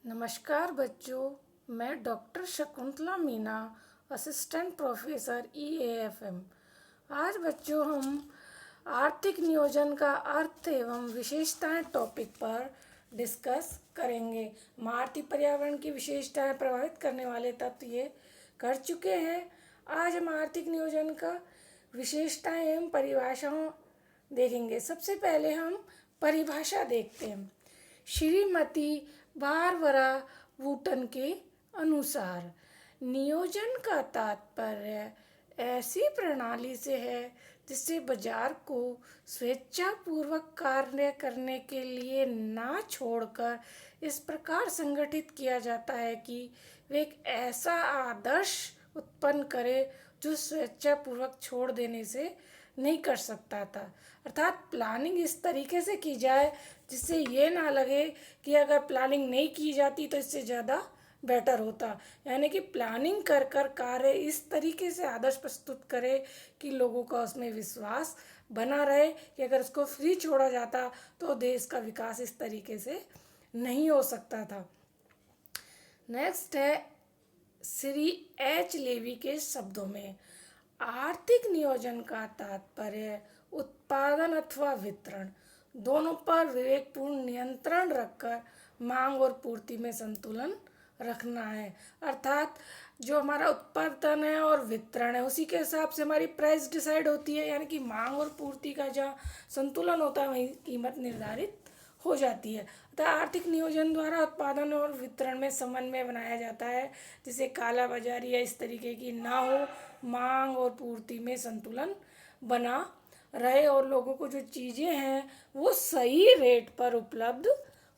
नमस्कार बच्चों, मैं doctor Shakuntala Meena, assistant professor EAFM। आज बच्चों हम आर्थिक नियोजन का अर्थ एवं विशेषताएं टॉपिक पर डिस्कस करेंगे। हम आर्थिक पर्यावरण की विशेषताएं प्रभावित करने वाले तत्व ये कर चुके हैं। आज हम आर्थिक नियोजन का विशेषताएं एवं परिभाषाओं देखेंगे। सबसे पहले हम परिभाषा देखते हैं। श्रीमती बारबरा वुटन के अनुसार नियोजन का तात्पर्य ऐसी प्रणाली से है जिससे बाजार को स्वेच्छापूर्वक कार्य करने के लिए ना छोड़कर इस प्रकार संगठित किया जाता है कि वे एक ऐसा आदर्श उत्पन्न करे जो स्वेच्छापूर्वक छोड़ देने से नहीं कर सकता था। अर्थात प्लानिंग इस तरीके से की जाए जिससे ये ना लगे कि अगर प्लानिंग नहीं की जाती तो इससे ज़्यादा बेटर होता। यानी कि प्लानिंग कर कर कार्य इस तरीके से आदर्श प्रस्तुत करे कि लोगों का उसमें विश्वास बना रहे कि अगर उसको फ्री छोड़ा जाता तो देश का विकास इस तरीके से नहीं हो सकता था। नेक्स्ट है श्री एच लेवी के शब्दों में, आर्थिक नियोजन का तात्पर्य उत्पादन अथवा वितरण दोनों पर विवेकपूर्ण नियंत्रण रखकर मांग और पूर्ति में संतुलन रखना है। अर्थात जो हमारा उत्पादन है और वितरण है उसी के हिसाब से हमारी प्राइस डिसाइड होती है। यानी कि मांग और पूर्ति का जहाँ संतुलन होता है वहीं कीमत निर्धारित हो जाती है। अतः आर्थिक नियोजन द्वारा उत्पादन और वितरण में समन्वय बनाया जाता है जिससे काला बाजारी या इस तरीके की ना हो, मांग और पूर्ति में संतुलन बना रहे और लोगों को जो चीज़ें हैं वो सही रेट पर उपलब्ध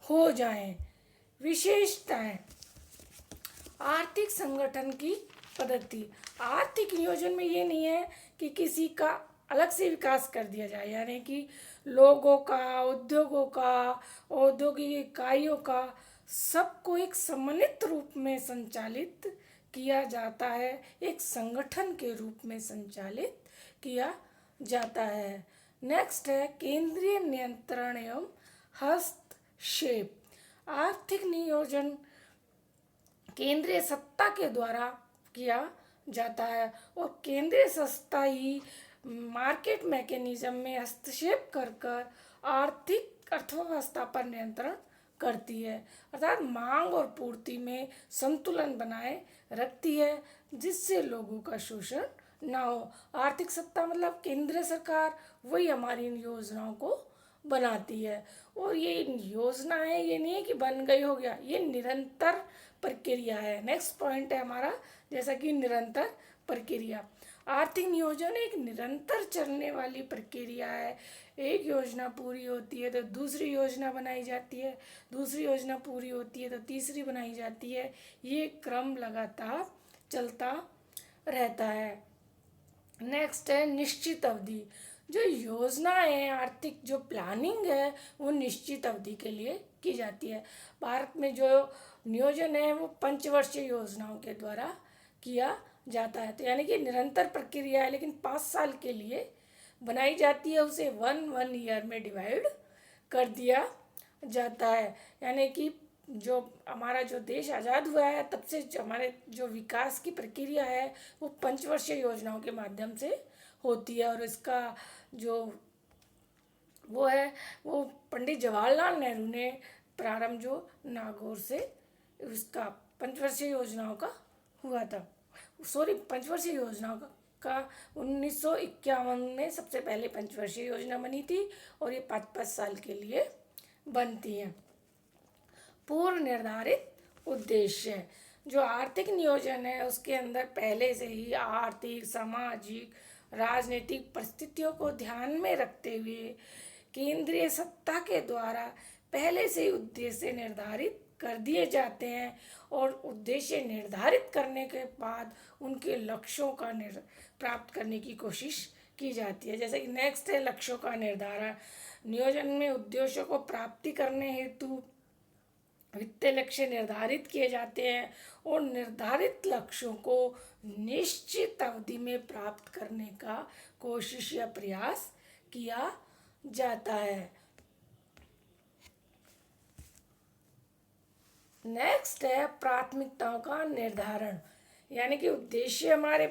हो जाएं। विशेषताएं, आर्थिक संगठन की पद्धति। आर्थिक नियोजन में ये नहीं है कि किसी का अलग से विकास कर दिया जाए, यानी कि लोगों का, उद्योगों का, औद्योगिक इकाइयों का सबको एक समन्वित रूप में संचालित किया जाता है, एक संगठन के रूप में संचालित किया जाता है। नेक्स्ट है केंद्रीय नियंत्रण एवं हस्तक्षेप। आर्थिक नियोजन केंद्रीय सत्ता के द्वारा किया जाता है और केंद्रीय सत्ता ही मार्केट मैकेनिज्म में हस्तक्षेप कर कर आर्थिक अर्थव्यवस्था पर नियंत्रण करती है। अर्थात मांग और पूर्ति में संतुलन बनाए रखती है जिससे लोगों का शोषण ना हो। आर्थिक सत्ता मतलब केंद्र सरकार, वही हमारी इन योजनाओं को बनाती है। और ये योजनाएं ये नहीं है कि बन गई हो गया, ये निरंतर प्रक्रिया है। नेक्स्ट पॉइंट है हमारा जैसा कि निरंतर प्रक्रिया। आर्थिक नियोजन एक निरंतर चलने वाली प्रक्रिया है। एक योजना पूरी होती है तो दूसरी योजना बनाई जाती है, दूसरी योजना पूरी होती है तो तीसरी बनाई जाती है। ये क्रम लगातार चलता रहता है। नेक्स्ट है निश्चित अवधि। जो योजनाएं हैं, आर्थिक जो प्लानिंग है वो निश्चित अवधि के लिए की जाती है। भारत में जो नियोजन है वो पंचवर्षीय योजनाओं के द्वारा किया जाता है। तो यानी कि निरंतर प्रक्रिया है लेकिन 5 साल के लिए बनाई जाती है, उसे वन ईयर में डिवाइड कर दिया जाता है। यानी कि जो हमारा जो देश आज़ाद हुआ है तब से जो हमारे जो विकास की प्रक्रिया है वो पंचवर्षीय योजनाओं के माध्यम से होती है। और इसका जो वो है वो पंडित जवाहरलाल नेहरू ने प्रारंभ जो नागौर से उसका पंचवर्षीय योजनाओं का हुआ था। पंचवर्षीय योजनाओं का 1951 में सबसे पहले पंचवर्षीय योजना बनी थी और ये 5-5 साल के लिए बनती है। पूर्व निर्धारित उद्देश्य। जो आर्थिक नियोजन है उसके अंदर पहले से ही आर्थिक, सामाजिक, राजनीतिक परिस्थितियों को ध्यान में रखते हुए केंद्रीय सत्ता के द्वारा पहले से ही उद्देश्य निर्धारित कर दिए जाते हैं और उद्देश्य निर्धारित करने के बाद उनके लक्ष्यों का प्राप्त करने की कोशिश की जाती है। जैसे कि नेक्स्ट है लक्ष्यों का निर्धारण। नियोजन में उद्देश्यों को प्राप्ति करने हेतु वित्तीय लक्ष्य निर्धारित किए जाते हैं और निर्धारित लक्ष्यों को निश्चित अवधि में प्राप्त करने का कोशिश या प्रयास किया जाता है। नेक्स्ट है प्राथमिकताओं का निर्धारण, यानी कि उद्देश्य हमारे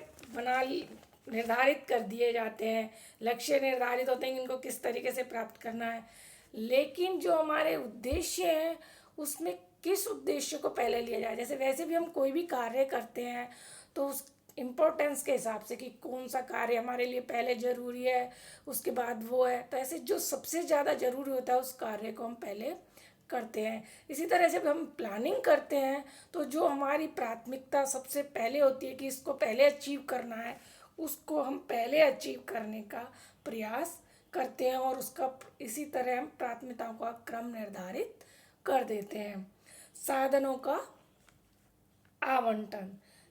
निर्धारित कर दिए जाते हैं, लक्ष्य निर्धारित होते हैं कि इनको किस तरीके से प्राप्त करना है, लेकिन जो हमारे उद्देश्य हैं उसमें किस उद्देश्य को पहले लिया जाए। जैसे वैसे भी हम कोई भी कार्य करते हैं तो उस इम्पोर्टेंस के हिसाब से कि कौन सा कार्य हमारे लिए पहले ज़रूरी है, उसके बाद वो है, तो ऐसे जो सबसे ज़्यादा ज़रूरी होता है उस कार्य को हम पहले करते हैं। इसी तरह जब हम प्लानिंग करते हैं तो जो हमारी प्राथमिकता सबसे पहले होती है कि इसको पहले अचीव करना है, उसको हम पहले अचीव करने का प्रयास करते हैं और उसका इसी तरह हम प्राथमिकताओं का क्रम निर्धारित कर देते हैं। साधनों का आवंटन,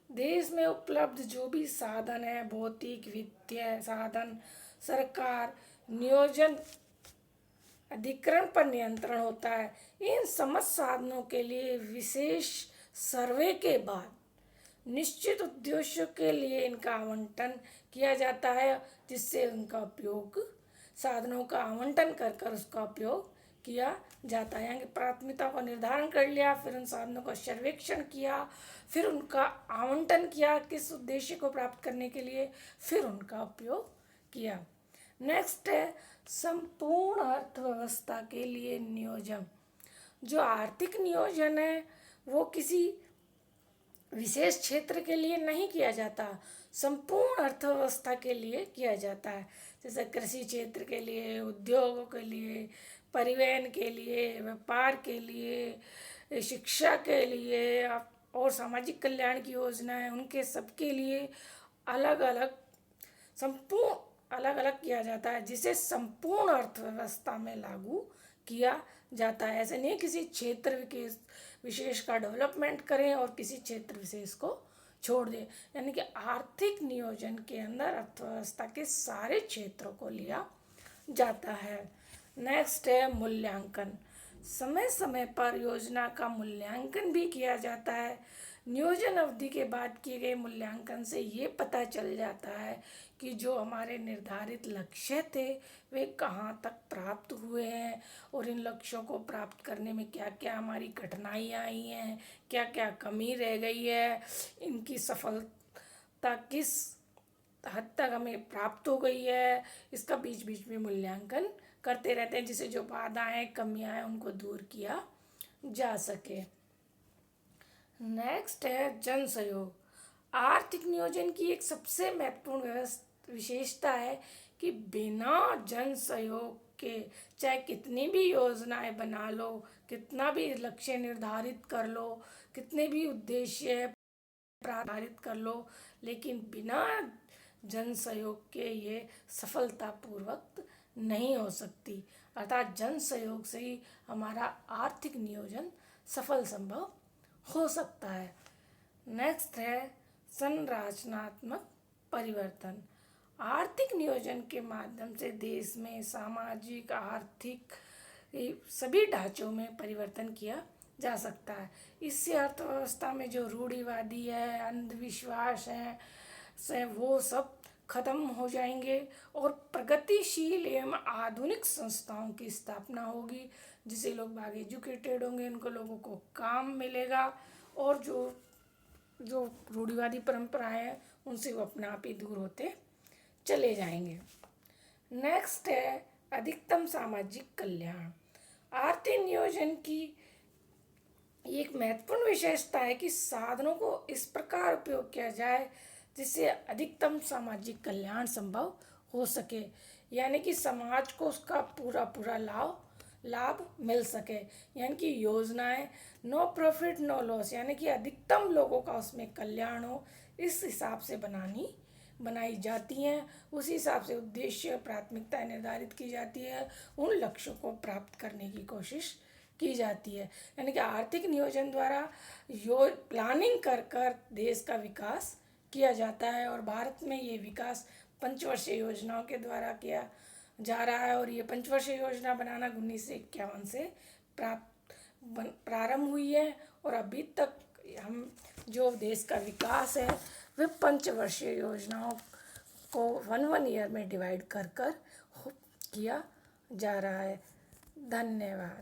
देश में उपलब्ध जो भी साधन है, भौतिक वित्तीय साधन, सरकार नियोजन अधिग्रहण पर नियंत्रण होता है। इन समस्त साधनों के लिए विशेष सर्वे के बाद निश्चित उद्देश्यों के लिए इनका आवंटन किया जाता है, जिससे उनका उपयोग साधनों का आवंटन कर कर उसका उपयोग किया जाता है। यानी प्राथमिकता का निर्धारण कर लिया, फिर उन साधनों का सर्वेक्षण किया, फिर उनका आवंटन किया किस उद्देश्य को प्राप्त करने के लिए, फिर उनका उपयोग किया। नेक्स्ट है संपूर्ण अर्थव्यवस्था के लिए नियोजन। जो आर्थिक नियोजन है वो किसी विशेष क्षेत्र के लिए नहीं किया जाता, संपूर्ण अर्थव्यवस्था के लिए किया जाता है। जैसे कृषि क्षेत्र के लिए, उद्योगों के लिए, परिवहन के लिए, व्यापार के लिए, शिक्षा के लिए और सामाजिक कल्याण की योजनाएं, उनके सबके लिए अलग अलग संपूर्ण अलग अलग किया जाता है, जिसे संपूर्ण अर्थव्यवस्था में लागू किया जाता है। ऐसे नहीं किसी क्षेत्र के विशेष का डेवलपमेंट करें और किसी क्षेत्र विशेष को छोड़ दें। यानी कि आर्थिक नियोजन के अंदर अर्थव्यवस्था के सारे क्षेत्रों को लिया जाता है। नेक्स्ट है मूल्यांकन, समय समय पर योजना का मूल्यांकन भी किया जाता है। नियोजन अवधि के बाद किए गए मूल्यांकन से ये पता चल जाता है कि जो हमारे निर्धारित लक्ष्य थे वे कहाँ तक प्राप्त हुए हैं और इन लक्ष्यों को प्राप्त करने में क्या क्या हमारी कठिनाइयाँ आई हैं, क्या क्या कमी रह गई है, इनकी सफलता किस हद तक हमें प्राप्त हो गई है, इसका बीच बीच में मूल्यांकन करते रहते हैं, जिससे जो बाधाएं कमियां हैं उनको दूर किया जा सके। नेक्स्ट है जन सहयोग। आर्थिक नियोजन की एक सबसे महत्वपूर्ण विशेषता है कि बिना जन सहयोग के चाहे कितनी भी योजनाएं बना लो, कितना भी लक्ष्य निर्धारित कर लो, कितने भी उद्देश्य निर्धारित कर लो, लेकिन बिना जन सहयोग के ये सफलतापूर्वक नहीं हो सकती। अर्थात जन सहयोग से ही हमारा आर्थिक नियोजन सफल संभव हो सकता है। नेक्स्ट है संरचनात्मक परिवर्तन। आर्थिक नियोजन के माध्यम से देश में सामाजिक आर्थिक सभी ढांचों में परिवर्तन किया जा सकता है। इससे अर्थव्यवस्था में जो रूढ़िवादी है, अंधविश्वास है, से वो सब खत्म हो जाएंगे और प्रगतिशील एवं आधुनिक संस्थाओं की स्थापना होगी, जिससे लोग बाग एजुकेटेड होंगे, उनको लोगों को काम मिलेगा और जो जो रूढ़िवादी परंपराएं हैं उनसे वो अपने आप ही दूर होते चले जाएंगे। नेक्स्ट है अधिकतम सामाजिक कल्याण। आर्थिक नियोजन की एक महत्वपूर्ण विशेषता है कि साधनों को इस प्रकार उपयोग किया जाए जिससे अधिकतम सामाजिक कल्याण संभव हो सके, यानी कि समाज को उसका पूरा पूरा लाभ मिल सके। यानी कि योजनाएं नो प्रॉफिट नो लॉस, यानी कि अधिकतम लोगों का उसमें कल्याण हो, इस हिसाब से बनाई जाती हैं। उसी हिसाब से उद्देश्य प्राथमिकताएं निर्धारित की जाती है, उन लक्ष्यों को प्राप्त करने की कोशिश की जाती है। यानी कि आर्थिक नियोजन द्वारा प्लानिंग कर कर देश का विकास किया जाता है और भारत में ये विकास पंचवर्षीय योजनाओं के द्वारा किया जा रहा है। और ये पंचवर्षीय योजना बनाना 1951 से प्रारंभ हुई है और अभी तक हम जो देश का विकास है वह पंचवर्षीय योजनाओं को वन ईयर में डिवाइड कर कर किया जा रहा है। धन्यवाद।